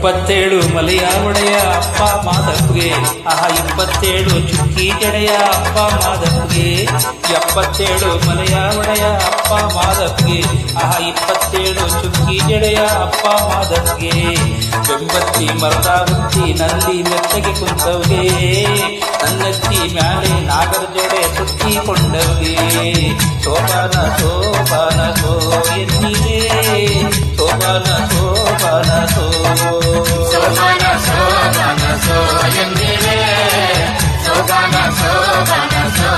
27 ಮಲೆಯ ಒಡೆಯ ಅಪ್ಪ ಮಾದಪ್ಪಗೆ, 27 ಚುಕ್ಕಿ ಜಡೆಯ ಅಪ್ಪ ಮಾದಪ್ಪಗೆ. 77 ಮಲೆಯ ಒಡೆಯ ಅಪ್ಪ ಮಾದಪ್ಪಗೆ, 27 ಚುಕ್ಕಿ ಜಡೆಯ ಅಪ್ಪ ಮಾದಪ್ಪಗೆ. ಬೆಂಬತ್ತಿ ಮರದ ಹುತ್ತಿ ನಲ್ಲಿ ಮೆತ್ತಗೆ ಕುಂತವ್ಗೆ, ನನ್ನತ್ತಿ ಮ್ಯಾಲೆ ನಾಗರ ಜಡೆ ಸುತ್ತಿಕೊಂಡವ್ಗೆ. ಶೋಭಾನ ಶೋಭಾನ ಸೋ ಎನ್ನಿದೆ, ಶೋಭಾನ ಶೋಭಾನ ಸೋ, ಶೋಭಾನ ಶೋಭಾನ ಸೋ ಎಂದಿರೆ, ಶೋಭಾನ ಶೋಭಾನ ಸೋ.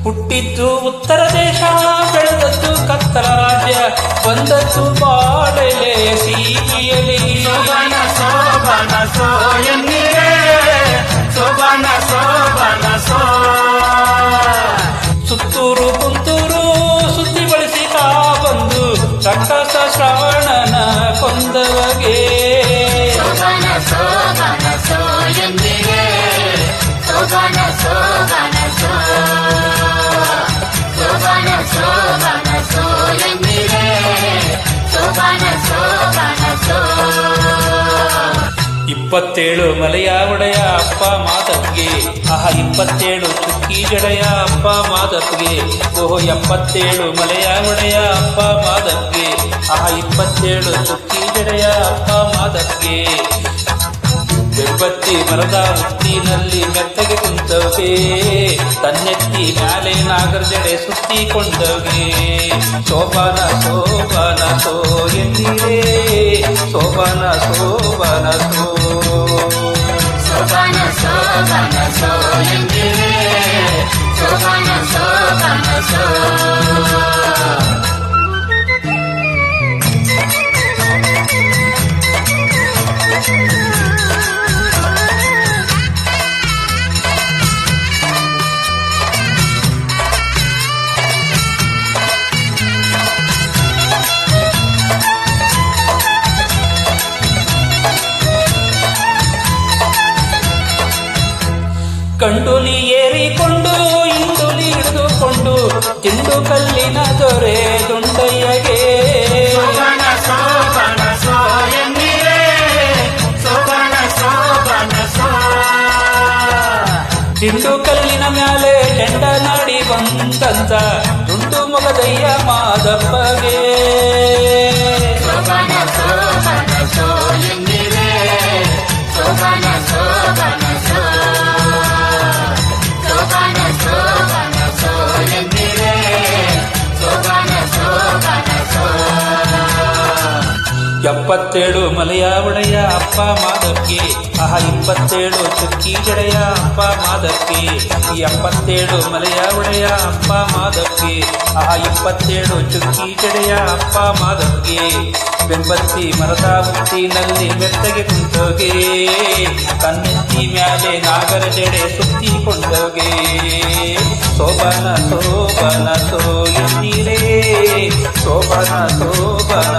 ಹುಟ್ಟಿದ್ದು ಉತ್ತರ ದೇಶ, ಬೆಳೆದದ್ದು ಕತ್ತಲ ರಾಜ್ಯ, ಬಂದದ್ದು ಬಾಳೆಲೆಯ ಸೀಮೆಯಲ್ಲಿ. ಶೋಭಾನ ಶೋಭಾನ ಸೋ ಎಂದಿರೆ, ಶೋಭಾನ ಶೋಭಾನ ಸೋ. ಸುತ್ತೂರು ಕುಂತೂರು ಸುದ್ದಿ ಬಳಸಿ ತಾ ಬಂದು ರಕ್ಕಸ ಶ್ರಾವಣನ ಕೊಂದವಗೆ. ಶೋಭಾನ ಶೋಭಾನ ಸೋ ಎಂದಿರೆ, ಶೋಭಾನ ಶೋಭಾನ ಸೋ. ಶೋಭಾನ ಶೋಭಾನ ಸೋ ಎಂದಿರೆ, ಶೋಭಾನ ಶೋಭಾನ ಸೋ. 27 ಮಲೆಯ ಒಡೆಯ ಅಪ್ಪ ಮಾದಪ್ಪಗೆ, 27 ಚುಕ್ಕಿ ಜಡೆಯ ಅಪ್ಪ ಮಾದಪ್ಪಗೆ. 77 ಮಲೆಯ ಒಡೆಯ ಅಪ್ಪ ಮಾದಪ್ಪಗೆ, 27 ಚುಕ್ಕಿ ಜಡೆಯ ಅಪ್ಪ ಮಾದಪ್ಪಗೆ. ಬೆಂಬತ್ತಿ ಮರದ ಹುತ್ತಿನಲ್ಲಿ ಮೆತ್ತಗೆ ಕುಂತವ್ಗೆ, ತನ್ನೆತ್ತಿ ಮ್ಯಾಲೆ ನಾಗರ ಜಡೆ ಸುತ್ತಿಕೊಂಡವ್ಗೆ. ಶೋಭಾನ ಶೋಭಾನ ಸೋ ಎಂದಿರೆ, ಶೋಭಾನ ಶೋಭಾನ ಸೋ, ಶೋಭಾನ ಶೋಭಾನ ಸೋ ಎಂದಿರೆ, ಶೋಭಾನ ಶೋಭಾನ ಸೋ. ಕಂಡುಲಿ ಏರಿಕೊಂಡು ಇಂಡುಲಿ ಹಿಡಿದುಕೊಂಡು ತಿಂಡು ಕಲ್ಲಿನ ದೊರೆ ದುಂಡಯ್ಯಗೆ. ಶೋಭಾನ ಶೋಭಾನ ಸೋ ಎಂದಿರೆ, ಶೋಭಾನ ಶೋಭಾನ ಸೋ. ತಿಂಡು ಕಲ್ಲಿನ ಮ್ಯಾಲೆ ಕೆಂಡ ನಾಡಿ ಬಂದಂತ ದುಂಡು ಮೊಗದಯ್ಯ ಮಾದಪ್ಪಗೆ. ಶೋಭಾನ ಶೋಭಾನ ಸೋ ಎಂದಿರೆ, ಶೋಭಾನ ಶೋಭಾನ ಸೋ. ಶೋಭಾನ ಶೋಭಾನ ಸೋ ಎಂದಿರೆ, ಶೋಭಾನ ಶೋಭಾನ ಸೋ. 77 ಮಲೆಯ ಒಡೆಯ ಅಪ್ಪ ಮಾದಪ್ಪಗೆ, 27 ಚುಕ್ಕಿ ಜಡೆಯ ಅಪ್ಪ ಮಾದಪ್ಪಗೆ. 77 ಮಲೆಯ ಒಡೆಯ ಅಪ್ಪ ಮಾದಪ್ಪಗೆ, 27 ಚುಕ್ಕಿ ಜಡೆಯ ಅಪ್ಪ ಮಾದಪ್ಪಗೆ. ಬೆಂಬತ್ತಿ ಮರದ ಹುತ್ತಿನಲ್ಲಿ ಮೆತ್ತಗೆ ಕುಂತೋಗೆ, ಕಣ್ಣೆತ್ತಿ ಮ್ಯಾಲೆ ನಾಗರ ಜಡೆ ಸುತ್ತಿಕೊಂಡೋಗೆ. ಶೋಭಾನ ಶೋಭಾನ ಸೋ ಎಂದಿರೆ, ಶೋಭಾನ ಶೋಭಾನ